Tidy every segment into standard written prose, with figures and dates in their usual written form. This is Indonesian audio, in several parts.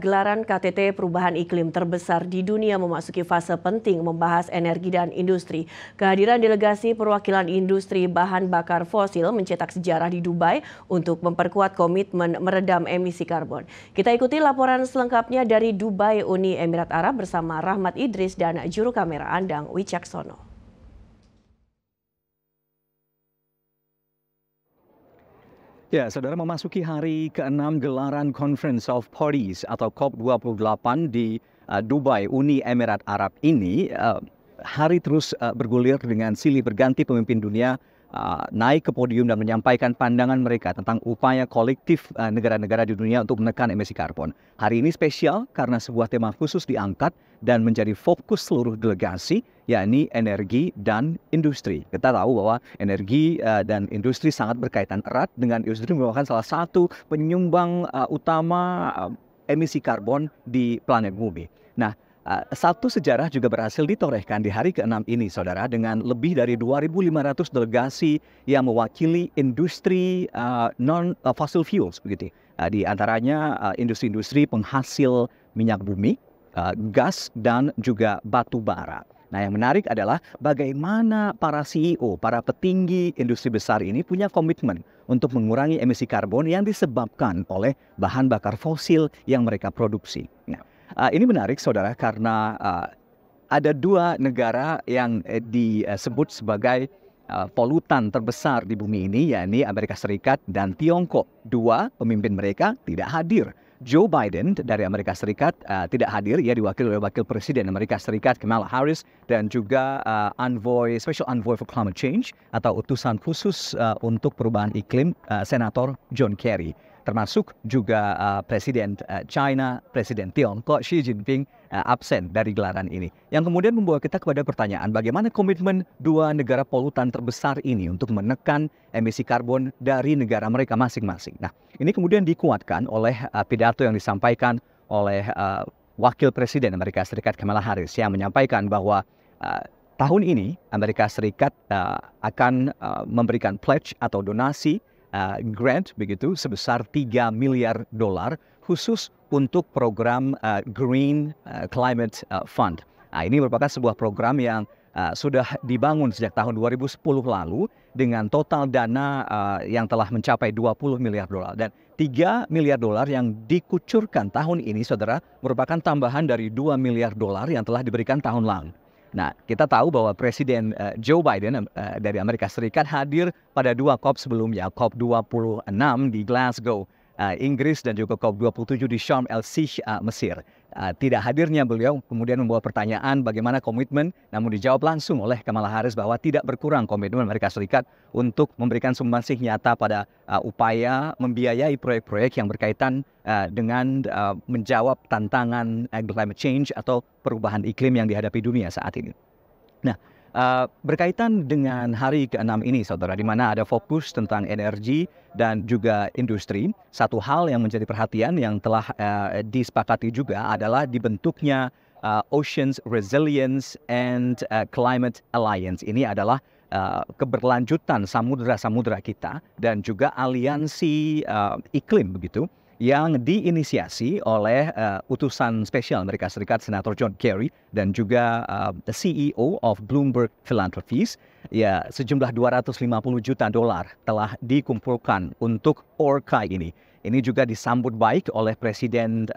Gelaran KTT Perubahan Iklim terbesar di dunia memasuki fase penting membahas energi dan industri. Kehadiran delegasi perwakilan industri bahan bakar fosil mencetak sejarah di Dubai untuk memperkuat komitmen meredam emisi karbon. Kita ikuti laporan selengkapnya dari Dubai, Uni Emirat Arab bersama Rahmat Idris dan juru kamera Andang Wicaksono. Ya, saudara, memasuki hari ke-6 gelaran Conference of Parties atau COP28 di Dubai, Uni Emirat Arab ini, hari terus bergulir dengan silih berganti pemimpin dunia naik ke podium dan menyampaikan pandangan mereka tentang upaya kolektif negara-negara di dunia untuk menekan emisi karbon. Hari ini spesial karena sebuah tema khusus diangkat dan menjadi fokus seluruh delegasi, yakni energi dan industri. Kita tahu bahwa energi dan industri sangat berkaitan erat dengan industri merupakan salah satu penyumbang utama emisi karbon di planet bumi. Nah, satu sejarah juga berhasil ditorehkan di hari ke-6 ini, saudara, dengan lebih dari 2.500 delegasi yang mewakili industri non-fossil fuels, begitu. Di antaranya industri-industri penghasil minyak bumi, gas, dan juga batu bara. Nah, yang menarik adalah bagaimana para CEO, para petinggi industri besar ini punya komitmen untuk mengurangi emisi karbon yang disebabkan oleh bahan bakar fosil yang mereka produksi. Nah, ini menarik, saudara, karena ada dua negara yang disebut sebagai polutan terbesar di bumi ini, yakni Amerika Serikat dan Tiongkok. Dua pemimpin mereka tidak hadir. Joe Biden dari Amerika Serikat tidak hadir, ia diwakili oleh Wakil Presiden Amerika Serikat Kamala Harris dan juga Special Envoy for Climate Change atau utusan khusus untuk perubahan iklim, Senator John Kerry. Termasuk juga Presiden China, Presiden Tiongkok Xi Jinping absen dari gelaran ini. Yang kemudian membawa kita kepada pertanyaan bagaimana komitmen dua negara polutan terbesar ini untuk menekan emisi karbon dari negara mereka masing-masing. Nah, ini kemudian dikuatkan oleh pidato yang disampaikan oleh Wakil Presiden Amerika Serikat Kamala Harris yang menyampaikan bahwa tahun ini Amerika Serikat akan memberikan pledge atau donasi grant begitu sebesar $3 miliar khusus untuk program Green Climate Fund. Nah, ini merupakan sebuah program yang sudah dibangun sejak tahun 2010 lalu dengan total dana yang telah mencapai $20 miliar dan $3 miliar yang dikucurkan tahun ini, saudara, merupakan tambahan dari $2 miliar yang telah diberikan tahun lalu. Nah, kita tahu bahwa Presiden Joe Biden dari Amerika Serikat hadir pada dua COP sebelumnya, COP26 di Glasgow, Inggris, dan juga COP27 di Sharm el-Sheikh, Mesir. Tidak hadirnya beliau kemudian membawa pertanyaan bagaimana komitmen, namun dijawab langsung oleh Kamala Harris bahwa tidak berkurang komitmen Amerika Serikat untuk memberikan sumbangsi nyata pada upaya membiayai proyek-proyek yang berkaitan dengan menjawab tantangan climate change atau perubahan iklim yang dihadapi dunia saat ini. Nah, berkaitan dengan hari ke-6 ini, saudara, di mana ada fokus tentang energi dan juga industri, satu hal yang menjadi perhatian yang telah disepakati juga adalah dibentuknya Oceans Resilience and Climate Alliance. Ini adalah keberlanjutan samudera-samudera kita dan juga aliansi iklim begitu, yang diinisiasi oleh utusan spesial Amerika Serikat Senator John Kerry dan juga the CEO of Bloomberg Philanthropies. Ya, sejumlah $250 juta telah dikumpulkan untuk Orca ini. Ini juga disambut baik oleh Presiden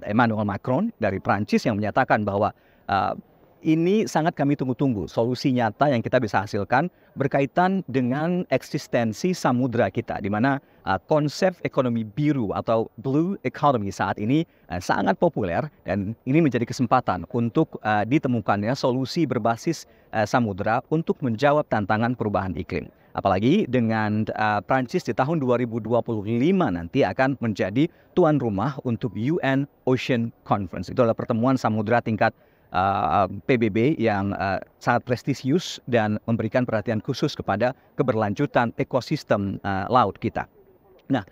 Emmanuel Macron dari Prancis yang menyatakan bahwa ini sangat kami tunggu-tunggu, solusi nyata yang kita bisa hasilkan berkaitan dengan eksistensi samudera kita, di mana konsep ekonomi biru atau blue economy saat ini sangat populer, dan ini menjadi kesempatan untuk ditemukannya solusi berbasis samudera untuk menjawab tantangan perubahan iklim. Apalagi dengan Prancis di tahun 2025 nanti akan menjadi tuan rumah untuk UN Ocean Conference. Itu adalah pertemuan samudera tingkat PBB yang sangat prestisius dan memberikan perhatian khusus kepada keberlanjutan ekosistem laut kita. Nah,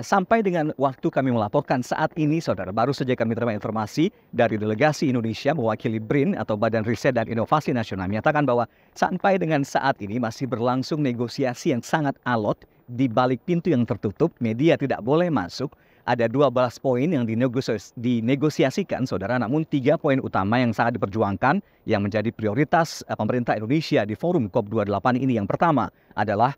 sampai dengan waktu kami melaporkan saat ini, saudara, baru saja kami terima informasi dari delegasi Indonesia mewakili BRIN atau Badan Riset dan Inovasi Nasional menyatakan bahwa sampai dengan saat ini masih berlangsung negosiasi yang sangat alot di balik pintu yang tertutup, media tidak boleh masuk ada 12 poin yang dinegosiasikan, saudara. Namun 3 poin utama yang sangat diperjuangkan yang menjadi prioritas pemerintah Indonesia di forum COP28 ini. Yang pertama adalah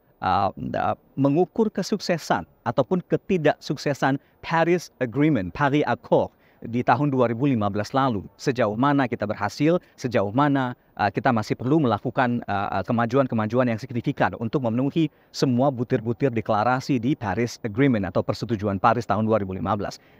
mengukur kesuksesan ataupun ketidaksuksesan Paris Agreement, Paris Accord di tahun 2015 lalu. Sejauh mana kita berhasil, sejauh mana kita masih perlu melakukan kemajuan-kemajuan yang signifikan untuk memenuhi semua butir-butir deklarasi di Paris Agreement atau Persetujuan Paris tahun 2015.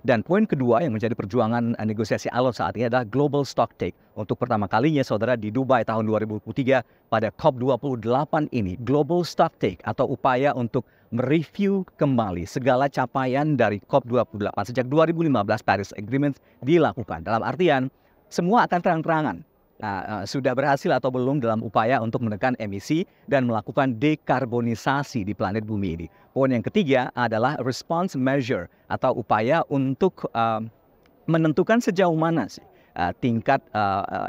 Dan poin kedua yang menjadi perjuangan negosiasi alot saat ini adalah Global Stocktake. Untuk pertama kalinya, saudara, di Dubai tahun 2023 pada COP28 ini, Global Stocktake atau upaya untuk mereview kembali segala capaian dari COP28 sejak 2015 Paris Agreement dilakukan. Dalam artian, semua akan terang-terangan. Sudah berhasil atau belum dalam upaya untuk menekan emisi dan melakukan dekarbonisasi di planet bumi ini. Poin yang ketiga adalah response measure atau upaya untuk menentukan sejauh mana sih tingkat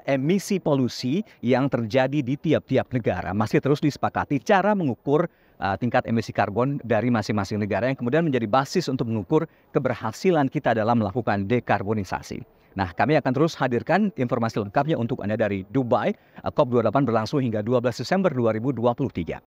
emisi polusi yang terjadi di tiap-tiap negara. Masih terus disepakati cara mengukur tingkat emisi karbon dari masing-masing negara yang kemudian menjadi basis untuk mengukur keberhasilan kita dalam melakukan dekarbonisasi. Nah, kami akan terus hadirkan informasi lengkapnya untuk Anda dari Dubai. COP28 berlangsung hingga 12 Desember 2023.